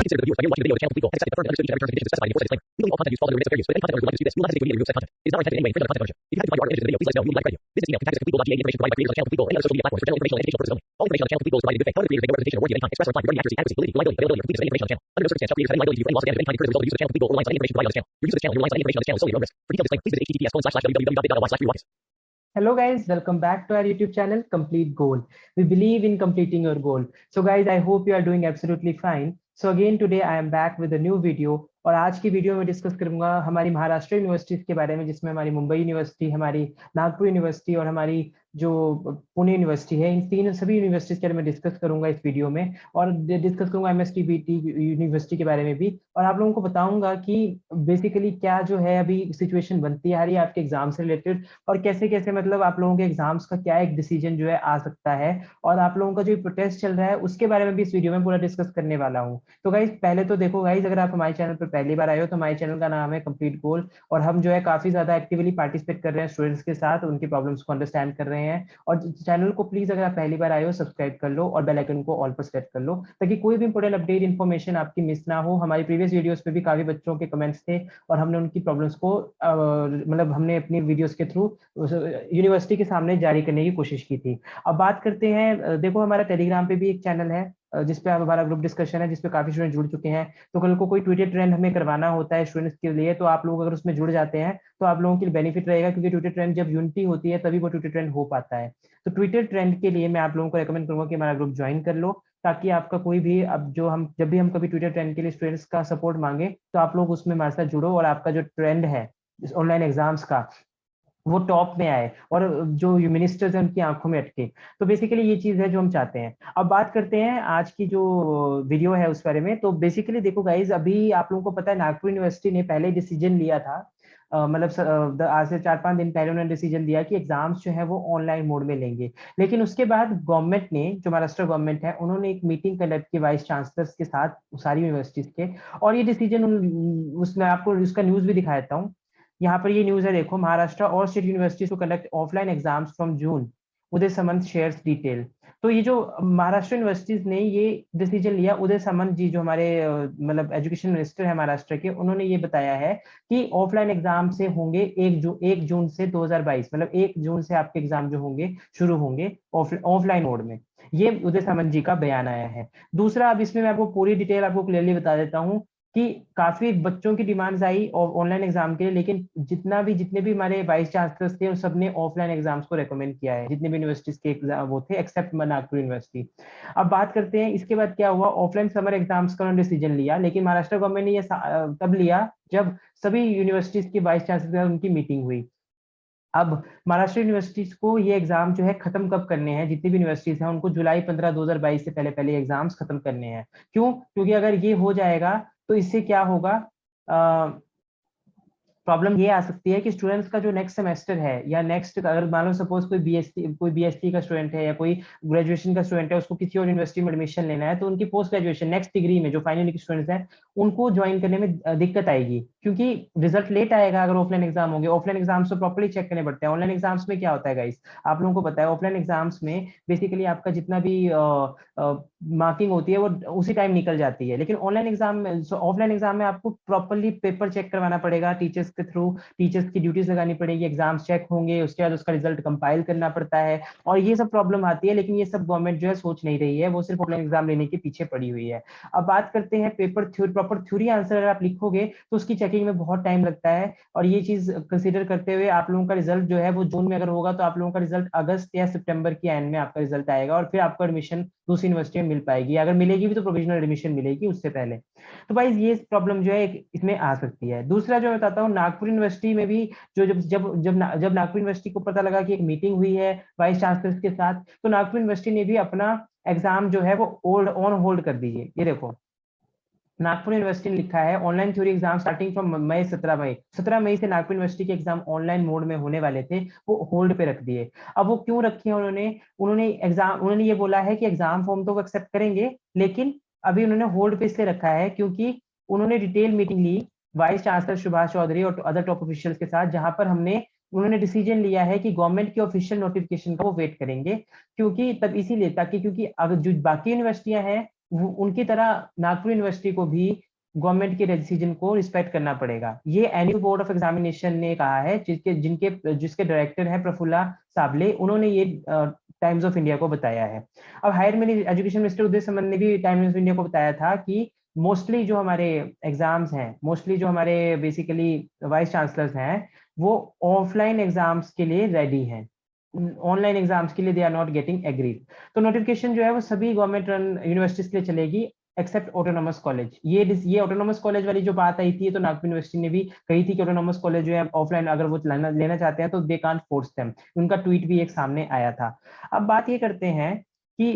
consider the viewer by watching the video of the channel legal and accept the firm and understood terms and conditions specified before such disclaimer. Legally, all content used follow the risks of fair use, but if any content would like to do this, we will not hesitate to delete or remove such content. It is not our intention in any way to infringe on the content ownership. If you have defined your art or interest in the video, please let us know. We will be live radio. Visit this email. Contact us at complete goal.ga. Information provided by creators on the channel Complete Goal and other social media platforms for general informational and educational purposes only. All information on the channel Complete Goal is provided in good faith. However, creators may wear representation or warranty of any kind expressed or implied regarding the accuracy, validity, reliability, or completeness of any information on the channel. Under no circumstance shall creators have any liability due for any loss of damage of any kind incurred as a result of the use of the channel Complete Goal or reliance on any information provided on this channel. Your use of this channel and reliance on any information on this channel is solely your own risk. For detailed disclaimer, please visit https://www.watch/freerockets. Hello guys, welcome back to our YouTube channel Complete Goal. We believe in completing your goal. So guys, I hope you are doing absolutely fine. So again today I am back with a new video और आज की video में discuss करूंगा हमारी Maharashtra universities के बारे में, जिसमें हमारी मुंबई यूनिवर्सिटी, हमारी नागपुर यूनिवर्सिटी और हमारी जो पुणे यूनिवर्सिटी है, इन तीन सभी यूनिवर्सिटीज के बारे में डिस्कस करूंगा इस वीडियो में। और डिस्कस करूंगा एमएसटीबीटी यूनिवर्सिटी के बारे में भी, और आप लोगों को बताऊंगा कि बेसिकली क्या जो है अभी सिचुएशन बनती आ रही है आपके एग्जाम से रिलेटेड, और कैसे कैसे मतलब आप लोगों के एग्जाम्स का क्या एक डिसीजन जो है आ सकता है, और आप लोगों का जो प्रोटेस्ट चल रहा है उसके बारे में भी इस वीडियो में पूरा डिस्कस करने वाला हूँ। तो गाइज पहले तो देखो गाइज, अगर आप हमारे चैनल पर पहली बार आए हो तो हमारे चैनल का नाम है कंप्लीट गोल, और हम जो है काफी ज्यादा एक्टिवली पार्टिसिपेट कर रहे हैं स्टूडेंट्स के साथ, उनकी प्रॉब्लम्स को अंडरस्टैंड कर रहे हैं। और चैनल को प्लीज अगर आप पहली बार आए हो सब्सक्राइब कर लो और बेल आइकन को ऑल पर सेट कर लो, ताकि कोई भी इंपोर्टेंट अपडेट इन्फॉर्मेशन आपकी मिस ना हो। हमारी प्रीवियस वीडियोस पे भी काफी बच्चों के कमेंट्स थे और हमने उनकी प्रॉब्लम्स को मतलब हमने अपनी वीडियोस के थ्रू यूनिवर्सिटी के सामने जारी करने की कोशिश की थी। अब बात करते हैं, देखो हमारा टेलीग्राम पे भी एक चैनल है जिसपे हमारा ग्रुप डिस्कशन है, जिसपे काफी स्टूडेंट जुड़ चुके हैं। तो कल को कोई ट्विटर ट्रेंड हमें करवाना होता है स्टूडेंट्स के लिए, तो आप लोग अगर उसमें जुड़ जाते हैं तो आप लोगों के लिए बेनिफिट रहेगा, क्योंकि ट्विटर ट्रेंड जब यूनिटी होती है तभी वो ट्विटर ट्रेंड हो पाता है। तो ट्विटर ट्रेंड के लिए मैं आप लोगों को रेकमेंड करूंगा कि हमारा ग्रुप ज्वाइन कर लो, ताकि आपका कोई भी अब जो हम जब भी हम कभी ट्विटर ट्रेंड के लिए स्टूडेंट्स का सपोर्ट मांगे तो आप लोग उसमें हमारे साथ जुड़ो, और आपका जो ट्रेंड है ऑनलाइन एग्जाम्स का वो टॉप में आए और जो मिनिस्टर्स हैं उनकी आंखों में अटके। तो बेसिकली ये चीज है जो हम चाहते हैं। अब बात करते हैं आज की जो वीडियो है उस बारे में। तो बेसिकली देखो गाइज, अभी आप लोगों को पता है नागपुर यूनिवर्सिटी ने पहले डिसीजन लिया था, मतलब आज से 4-5 दिन पहले उन्होंने डिसीजन दिया कि एग्जाम्स जो है वो ऑनलाइन मोड में लेंगे। लेकिन उसके बाद गवर्नमेंट ने, जो महाराष्ट्र गवर्नमेंट है, उन्होंने एक मीटिंग कंडक्ट की वाइस चांसलर्स के साथ सारी यूनिवर्सिटीज के, और ये डिसीजन उसमें आपको उसका न्यूज भी दिखा देता हूँ। यहाँ पर ये न्यूज है, देखो, महाराष्ट्र और state universities to conduct offline exams from June, Uday Samant shares detail. तो ये जो महाराष्ट्र यूनिवर्सिटीज ने ये डिसीजन लिया, उदय सामंत जी जो हमारे मतलब एजुकेशन मिनिस्टर है महाराष्ट्र के, उन्होंने ये बताया है कि ऑफलाइन एग्जाम से होंगे 1 जून से 2022, मतलब 1 जून से आपके एग्जाम जो होंगे शुरू होंगे ऑफलाइन मोड में। ये उदय सामंत जी का बयान आया है। दूसरा, अब इसमें मैं आपको पूरी डिटेल आपको क्लियरली बता देता हूँ कि काफी बच्चों की डिमांड्स आई ऑनलाइन एग्जाम के लिए, लेकिन जितने भी हमारे वाइस चांसलर्स थे उन सबने ऑफलाइन एग्जाम्स को रेकमेंड किया है, जितने भी यूनिवर्सिटीज के एग्जाम वो थे, एक्सेप्ट नागपुर यूनिवर्सिटी। अब बात करते हैं इसके बाद क्या हुआ। ऑफलाइन समर एग्जाम्स का उन्होंने डिसीजन लिया, लेकिन महाराष्ट्र गवर्नमेंट ने ये तब लिया जब सभी यूनिवर्सिटीज की वाइस चांसलर उनकी मीटिंग हुई। अब महाराष्ट्र यूनिवर्सिटीज को ये एग्जाम जो है खत्म कब करने हैं, जितनी भी यूनिवर्सिटीज हैं उनको जुलाई 15 2022 से पहले पहले एग्जाम्स खत्म करने हैं। क्यों? क्योंकि अगर ये हो जाएगा तो इससे क्या होगा, प्रॉब्लम ये आ सकती है कि स्टूडेंट्स का जो नेक्स्ट सेमेस्टर है या नेक्स्ट, अगर मान लो सपोज कोई बीएससी का स्टूडेंट है या कोई ग्रेजुएशन का स्टूडेंट है, उसको किसी और यूनिवर्सिटी में एडमिशन लेना है, तो उनकी पोस्ट ग्रेजुएशन नेक्स्ट डिग्री में जो फाइनल के स्टूडेंट्स हैं उनको ज्वाइन करने में दिक्कत आएगी, क्योंकि रिजल्ट लेट आएगा अगर ऑफलाइन एग्जाम होंगे। ऑफलाइन एग्जाम्स तो प्रॉपर्ली चेक करने पड़ते हैं। ऑनलाइन एग्जाम्स में क्या होता है गाइस, आप लोगों को पता है, ऑफलाइन एग्जाम्स में बेसिकली आपका जितना भी मार्किंग होती है वो उसी टाइम निकल जाती है, लेकिन ऑनलाइन एग्जाम में, ऑफलाइन एग्जाम में आपको प्रॉपर्ली पेपर चेक करवाना पड़ेगा टीचर्स के थ्रू, टीचर्स की ड्यूटीज लगानी पड़ेगी, एग्जाम्स चेक होंगे, उसके बाद उसका रिजल्ट कंपाइल करना पड़ता है, और ये सब प्रॉब्लम आती है। लेकिन ये सब गवर्नमेंट जो है सोच नहीं रही है, वो सिर्फ ऑफलाइन एग्जाम लेने के पीछे पड़ी हुई है। अब बात करते हैं पेपर प्रॉपर थ्योरी आंसर अगर आप लिखोगे तो उसकी चेकिंग में बहुत टाइम लगता है, और ये चीज कंसीडर करते हुए आप लोगों का रिजल्ट जो है वो जून में अगर होगा तो आप लोगों का रिजल्ट अगस्त या सितंबर के एंड में आपका रिजल्ट आएगा, और फिर आपको एडमिशन दूसरी यूनिवर्सिटी में मिल पाएगी। अगर मिलेगी भी तो प्रोविजनल एडमिशन मिलेगी उससे पहले। तो भाई ये प्रॉब्लम जो है इसमें आ सकती है। दूसरा जो मैं बताता हूँ, नागपुर यूनिवर्सिटी में भी जो जब नागपुर यूनिवर्सिटी को पता लगा कि एक मीटिंग हुई है वाइस चांसलर के साथ, तो नागपुर यूनिवर्सिटी ने भी अपना एग्जाम जो है वो ऑन होल्ड कर दीजिए। ये देखो, नागपुर यूनिवर्सिटी ने लिखा है online theory exam starting from May 17 मई से नागपुर यूनिवर्सिटी के एग्जाम ऑनलाइन मोड में होने वाले थे, वो होल्ड पे रख दिए। अब वो क्यों रखे हैं उन्होंने ये बोला है कि एग्जाम फॉर्म तो वो एक्सेप्ट करेंगे, लेकिन अभी उन्होंने होल्ड पे इसलिए रखा है क्योंकि उन्होंने डिटेल मीटिंग ली वाइस चांसलर सुभाष चौधरी और अदर टॉप ऑफिशियल्स के साथ, जहां पर उन्होंने डिसीजन लिया है कि गवर्नमेंट की ऑफिशियल नोटिफिकेशन का वो वेट करेंगे, क्योंकि तब इसीलिए ताकि क्योंकि अगर जो बाकी यूनिवर्सिटियां हैं उनकी तरह नागपुर यूनिवर्सिटी को भी गवर्नमेंट के डिसीजन को रिस्पेक्ट करना पड़ेगा। ये एनुअल बोर्ड ऑफ एग्जामिनेशन ने कहा है, जिसके डायरेक्टर है प्रफुल्ला साबले, उन्होंने ये टाइम्स ऑफ इंडिया को बताया है। अब हायर एजुकेशन मिनिस्टर उदय समन ने भी टाइम्स ऑफ इंडिया को बताया था कि मोस्टली जो हमारे एग्जाम्स हैं, मोस्टली जो हमारे बेसिकली वाइस चांसलर्स हैं, वो ऑफलाइन एग्जाम्स के लिए रेडी हैं, ऑनलाइन एग्जाम्स के लिए they are not getting agreed. तो नोटिफिकेशन जो है वो सभी गवर्नमेंट रन यूनिवर्सिटीज के लिए चलेगी एक्सेप्ट ऑटोनोमस कॉलेज। ये ऑटोनोमस कॉलेज वाली जो बात आई थी, तो नागपुर यूनिवर्सिटी ने भी कही थी कि ऑटोनोमस कॉलेज जो है ऑफलाइन अगर वो लेना चाहते हैं तो दे कांट फोर्स देम। उनका ट्वीट भी एक सामने आया था। अब बात ये करते हैं कि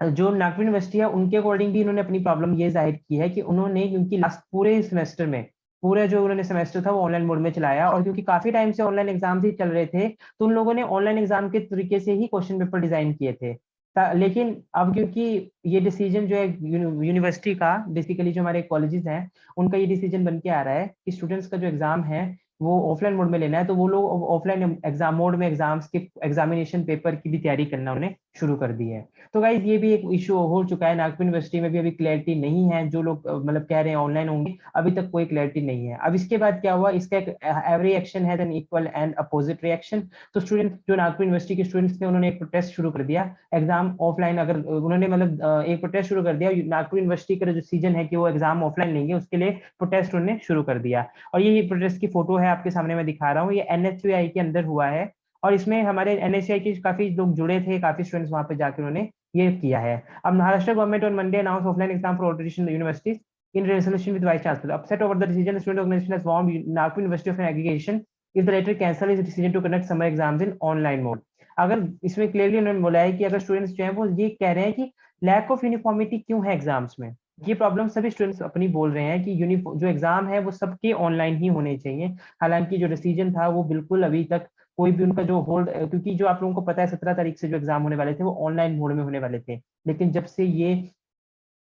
जो नागपुर यूनिवर्सिटी है, उनके अकॉर्डिंग भी इन्होंने अपनी प्रॉब्लम ये जाहिर की है कि उन्होंने, क्योंकि लास्ट पूरे सेमेस्टर में, पूरे जो उन्होंने सेमेस्टर था वो ऑनलाइन मोड में चलाया, और क्योंकि काफी टाइम से ऑनलाइन एग्जाम ही चल रहे थे, तो उन लोगों ने ऑनलाइन एग्जाम के तरीके से ही क्वेश्चन पेपर डिजाइन किए थे। लेकिन अब क्योंकि ये डिसीजन जो है यूनिवर्सिटी का, बेसिकली जो हमारे कॉलेजेस हैं, उनका ये डिसीजन बन के आ रहा है कि स्टूडेंट्स का जो एग्जाम है वो ऑफलाइन मोड में लेना है, तो वो लोग ऑफलाइन एग्जाम मोड में एग्जाम्स के एग्जामिनेशन पेपर की भी तैयारी करना उन्हें शुरू कर दी है। तो गाइज ये भी एक इशू हो चुका है नागपुर यूनिवर्सिटी में भी, अभी क्लैरिटी नहीं है। जो लोग मतलब कह रहे हैं ऑनलाइन होंगे, अभी तक कोई क्लैरिटी नहीं है। अब इसके बाद क्या हुआ, इसका एक एवरी एक्शन है an equal and opposite reaction. तो स्टूडेंट, जो नागपुर यूनिवर्सिटी के स्टूडेंट्स थे, उन्होंने एक प्रोटेस्ट शुरू कर दिया एग्जाम ऑफलाइन, अगर उन्होंने मतलब एक प्रोटेस्ट शुरू कर दिया नागपुर यूनिवर्सिटी का जो डिसीजन है कि वो एग्जाम ऑफलाइन लेंगे, उसके लिए प्रोटेस्ट उन्होंने शुरू कर दिया। और ये प्रोटेस्ट की फोटो है आपके सामने मैं दिखा रहा हूँ, ये एनएचयूआई के अंदर हुआ है, और इसमें हमारे एनएचयूआई के काफी लोग जुड़े थे, काफी स्टूडेंट्स वहां पे जाकर उन्होंने ये किया है। अब Maharashtra government on Monday announce offline exam for traditional universities in resolution with vice chancellor upset over the decision. The student organization has warned Nagpur University of an aggregation if the latter cancel his decision to conduct summer exams in online mode. अगर इसमें clearly उन्होंने बोला है कि अगर students जो हैं वो ये कह रहे हैं कि लैक ऑफ यूनिफॉर्मिटी क्यों है एग्जाम्स में, ये प्रॉब्लम सभी स्टूडेंट्स अपनी बोल रहे हैं कि जो एग्जाम है वो सबके ऑनलाइन ही होने चाहिए। हालांकि जो डिसीजन था वो बिल्कुल अभी तक कोई भी उनका जो होल्ड, क्योंकि जो आप लोगों को पता है 17 तारीख से जो एग्जाम होने वाले थे वो ऑनलाइन मोड में होने वाले थे, लेकिन जब से ये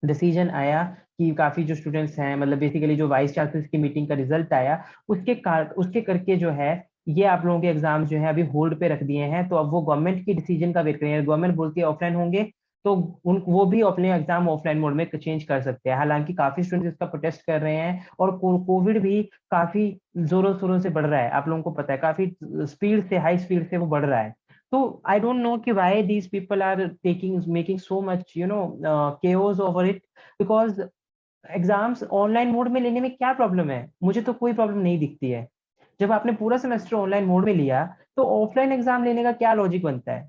डिसीजन आया कि काफी जो स्टूडेंट्स हैं, मतलब बेसिकली जो वाइस चांसलर की मीटिंग का रिजल्ट आया, उसके करके जो है ये आप लोगों के एग्जाम जो है अभी होल्ड पे रख दिए हैं। तो अब वो गवर्नमेंट की डिसीजन का वेट करेंगे। गवर्नमेंट बोलती है ऑफलाइन होंगे, तो वो भी अपने एग्जाम ऑफलाइन मोड में चेंज कर सकते हैं। हालांकि काफी स्टूडेंट्स इसका प्रोटेस्ट कर रहे हैं, और कोविड भी काफी जोरों शोरों से बढ़ रहा है, आप लोगों को पता है, काफी स्पीड से, हाई स्पीड से वो बढ़ रहा है। तो आई डोंट नो कि why these people are making so much chaos over it, because exams online mode में लेने में क्या प्रॉब्लम है? मुझे तो कोई प्रॉब्लम नहीं दिखती है। जब आपने पूरा सेमेस्टर ऑनलाइन मोड में लिया, तो ऑफलाइन एग्जाम लेने का क्या लॉजिक बनता है?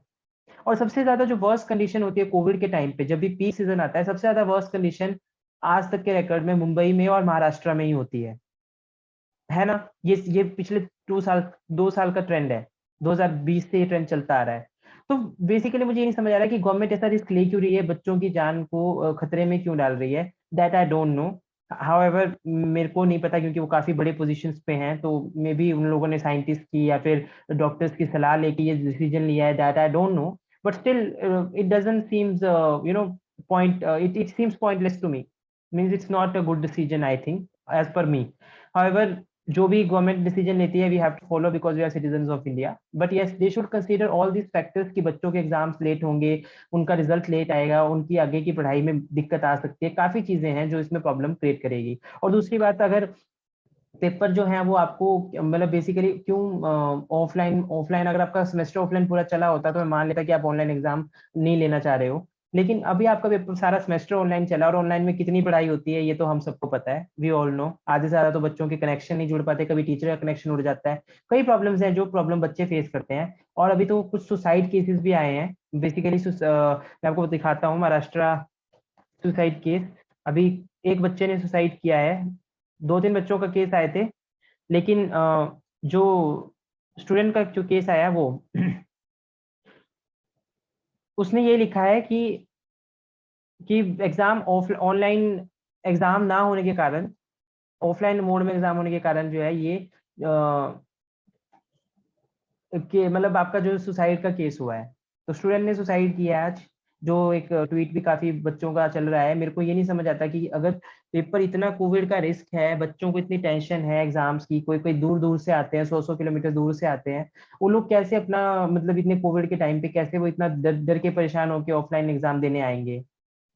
और सबसे ज्यादा जो वर्स्ट कंडीशन होती है कोविड के टाइम पे, जब भी पीक सीजन आता है, सबसे ज्यादा वर्स्ट कंडीशन आज तक के रिकॉर्ड में मुंबई में और महाराष्ट्र में ही होती है ना? ये पिछले 2 साल का ट्रेंड है, 2020 से ये ट्रेंड चलता आ रहा है। तो बेसिकली मुझे ये नहीं समझ आ रहा कि गवर्नमेंट ऐसा रिस्क ले क्यों रही है, बच्चों की जान को खतरे में क्यों डाल रही है। That I don't know. However मेरे को नहीं पता, क्योंकि वो काफी बड़े पोजीशंस पे हैं, तो मे बी उन लोगों ने साइंटिस्ट की या फिर डॉक्टर्स की सलाह लेके ये डिसीजन लिया है। That I don't know, but still it doesn't seems point it seems pointless to me, means it's not a good decision I think, as per me. However, जो भी गवर्नमेंट डिसीजन लेती है, we have to follow because we are citizen of India. But yes, they should consider all these factors कि बच्चों के exams late होंगे, उनका result late आएगा, उनकी आगे की पढ़ाई में दिक्कत आ सकती है, काफी चीजें हैं जो इसमें प्रॉब्लम क्रिएट करेगी। और दूसरी बात, अगर पेपर जो है वो आपको मतलब बेसिकली क्यों ऑफलाइन ऑफलाइन अगर आपका सेमेस्टर ऑफलाइन पूरा चला होता तो मैं मान लेता कि आप ऑनलाइन एग्जाम नहीं लेना चाह रहे हो, लेकिन अभी आपका पेपर सारा सेमेस्टर ऑनलाइन चला, और ऑनलाइन में कितनी पढ़ाई होती है ये तो हम सबको पता है, वी ऑल नो। आधे से ज्यादा तो बच्चों के कनेक्शन नहीं जुड़ पाते, कभी टीचर का कनेक्शन उड़ जाता है, कई प्रॉब्लम्स हैं जो प्रॉब्लम बच्चे फेस करते हैं। और अभी तो कुछ सुसाइड केसेस भी आए हैं, बेसिकली मैं आपको दिखाता हूँ महाराष्ट्र सुसाइड केस। अभी एक बच्चे ने सुसाइड किया है, 2-3 बच्चों का केस आए थे, लेकिन जो स्टूडेंट का जो केस आया वो उसने ये लिखा है कि एग्जाम ऑफ ऑनलाइन एग्जाम ना होने के कारण, ऑफलाइन मोड में एग्जाम होने के कारण जो है ये कि मतलब आपका जो सुसाइड का केस हुआ है, तो स्टूडेंट ने सुसाइड किया आज, जो एक ट्वीट भी काफी बच्चों का चल रहा है। मेरे को ये नहीं समझ आता कि अगर पेपर इतना, कोविड का रिस्क है, बच्चों को इतनी टेंशन है एग्जाम्स की, कोई कोई दूर दूर से आते हैं, 100-100 किलोमीटर दूर से आते हैं, वो लोग कैसे अपना मतलब इतने कोविड के टाइम पे कैसे वो इतना डर डर के परेशान होकर ऑफलाइन एग्जाम देने आएंगे?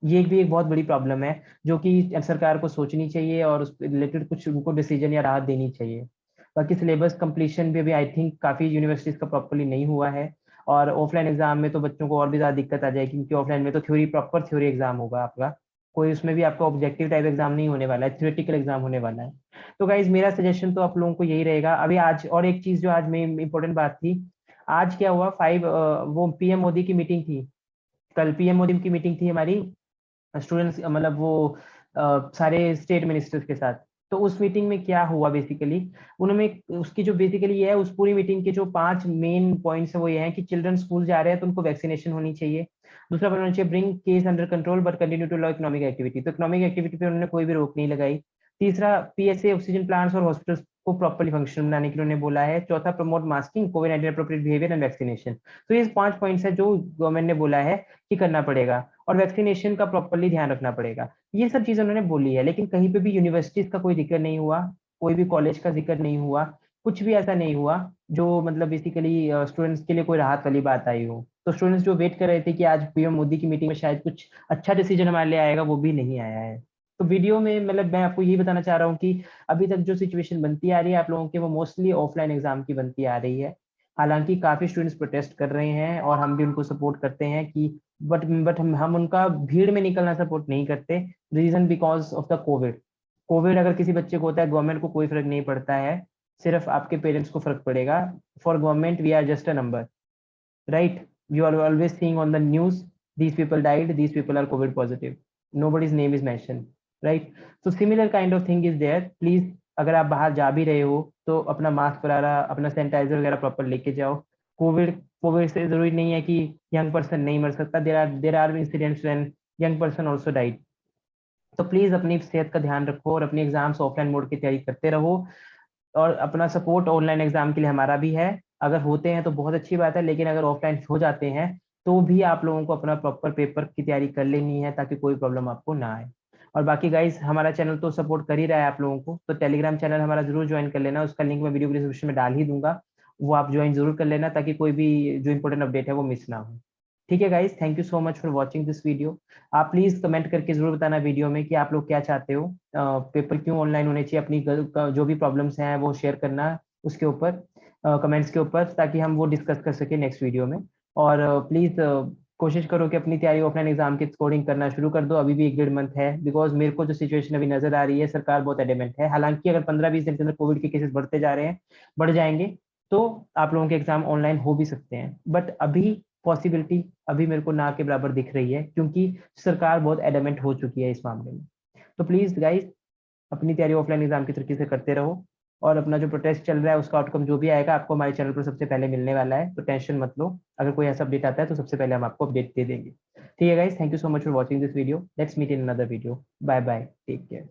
ये भी एक बहुत बड़ी प्रॉब्लम है जो कि सरकार को सोचनी चाहिए और उस रिलेटेड कुछ उनको डिसीजन या राहत देनी चाहिए। बाकी सिलेबस कंप्लीशन भी अभी आई थिंक काफी यूनिवर्सिटीज का प्रॉपरली नहीं हुआ है, और ऑफलाइन एग्जाम में तो बच्चों को और भी ज्यादा दिक्कत आ जाएगी, क्योंकि ऑफलाइन में तो थ्योरी, प्रॉपर थ्योरी एग्जाम होगा आपका, कोई उसमें भी आपका ऑब्जेक्टिव टाइप एग्जाम नहीं होने वाला है, थ्योरेटिकल एग्जाम होने वाला है। तो गाइज मेरा सजेशन तो आप लोगों को यही रहेगा। अभी आज और एक चीज जो आज में इंपॉर्टेंट बात थी, आज क्या हुआ, वो पीएम मोदी की मीटिंग थी, कल पीएम मोदी की मीटिंग थी हमारी स्टूडेंट्स, मतलब वो सारे स्टेट मिनिस्टर्स के साथ। तो उस मीटिंग में क्या हुआ बेसिकली, उन्होंने उसकी जो बेसिकली ये है, उस पूरी मीटिंग के जो 5 मेन पॉइंट्स है वो ये हैं कि चिल्ड्रन स्कूल जा रहे हैं तो उनको वैक्सीनेशन होनी चाहिए। दूसरा पॉइंट होना चाहिए, bring case under control but continue to low economic activity, तो इकोनॉमिक एक्टिविटी पे उन्होंने कोई भी रोक नहीं लगाई। तीसरा, पीएसए ऑक्सीजन प्लांट्स और हॉस्पिटल्स को प्रॉपर्ली फंक्शन बनाने के लिए उन्होंने बोला है। चौथा, promote masking, COVID 19 appropriate behaviour and vaccination. तो ये 5 पॉइंट्स है जो गवर्नमेंट ने बोला है कि करना पड़ेगा, और वैक्सीनेशन का प्रॉपरली ध्यान रखना पड़ेगा। ये सब चीजें उन्होंने बोली है, लेकिन कहीं पे भी यूनिवर्सिटीज का कोई जिक्र नहीं हुआ, कोई भी कॉलेज का जिक्र नहीं हुआ, कुछ भी ऐसा नहीं हुआ जो मतलब बेसिकली स्टूडेंट्स के लिए कोई राहत वाली बात आई हो। तो स्टूडेंट्स जो वेट कर रहे थे कि आज पीएम मोदी की मीटिंग में शायद कुछ अच्छा डिसीजन हमारे लिए आएगा, वो भी नहीं आया है। तो वीडियो में मतलब मैं आपको यही बताना चाह रहा हूँ कि अभी तक जो सिचुएशन बनती आ रही है आप लोगों के, वो मोस्टली ऑफलाइन एग्जाम की बनती आ रही है। हालांकि काफी स्टूडेंट्स प्रोटेस्ट कर रहे हैं और हम भी उनको सपोर्ट करते हैं कि बट हम उनका भीड़ में निकलना सपोर्ट नहीं करते। Reason because of the COVID. COVID अगर किसी बच्चे को होता है, गवर्नमेंट को कोई फर्क नहीं पड़ता है, सिर्फ आपके पेरेंट्स को फर्क पड़ेगा। For government we are just a number, right? You are always seeing on the news, these people died, these people are covid positive, nobody's name is mentioned, right? So similar kind of thing is there, please। अगर आप बाहर जा भी रहे हो तो अपना mask वगैरह, अपना सैनिटाइजर वगैरह प्रॉपर लेके जाओ। कोविड कोविड से जरूरी नहीं है कि यंग पर्सन नहीं मर सकता, there are incidents when young person also died. तो प्लीज अपनी सेहत का ध्यान रखो और अपने एग्जाम्स ऑफलाइन मोड की तैयारी करते रहो, और अपना सपोर्ट ऑनलाइन एग्जाम के लिए हमारा भी है। अगर होते हैं तो बहुत अच्छी बात है, लेकिन अगर ऑफलाइन हो जाते हैं तो भी आप लोगों को अपना प्रॉपर पेपर की तैयारी कर लेनी है, ताकि कोई प्रॉब्लम आपको ना आए। और बाकी गाइज हमारा चैनल तो सपोर्ट कर ही रहा है आप लोगों को, तो टेलीग्राम चैनल हमारा जरूर ज्वाइन कर लेना, उसका लिंक मैं वीडियो के डिस्क्रिप्शन में डाल ही दूंगा। वो आप ज्वाइन जरूर कर लेना, ताकि कोई भी जो इंपॉर्टेंट अपडेट है वो मिस ना हो। ठीक है guys, thank you so much for watching this video. आप प्लीज कमेंट करके जरूर बताना वीडियो में कि आप लोग क्या चाहते हो, पेपर क्यों ऑनलाइन होने चाहिए, अपनी जो भी प्रॉब्लम्स हैं वो शेयर करना उसके ऊपर, कमेंट्स के ऊपर, ताकि हम वो डिस्कस कर सके नेक्स्ट वीडियो में। और प्लीज कोशिश करो कि अपनी तैयारी ऑफलाइन एग्जाम की कोडिंग करना शुरू कर दो, अभी भी 1 डेढ़ मंथ है, बिकॉज मेरे को जो सिचुएशन अभी नजर आ रही है, सरकार बहुत एडमेंट है। हालांकि अगर 15-20 दिन के अंदर कोविड के केसेस बढ़ते जा रहे हैं, बढ़ जाएंगे, तो आप लोगों के एग्जाम ऑनलाइन हो भी सकते हैं, बट अभी पॉसिबिलिटी अभी मेरे को ना के बराबर दिख रही है, क्योंकि सरकार बहुत एडमेंट हो चुकी है इस मामले में। तो प्लीज गाइज अपनी तैयारी ऑफलाइन एग्जाम की तरीके से करते रहो, और अपना जो प्रोटेस्ट चल रहा है उसका आउटकम जो भी आएगा आपको हमारे चैनल पर सबसे पहले मिलने वाला है, तो टेंशन मत लो। अगर कोई ऐसा अपडेट आता है तो सबसे पहले हम आपको अपडेट दे देंगे। ठीक है guys, thank you so much for watching this video, let's meet in another video, bye bye, take care.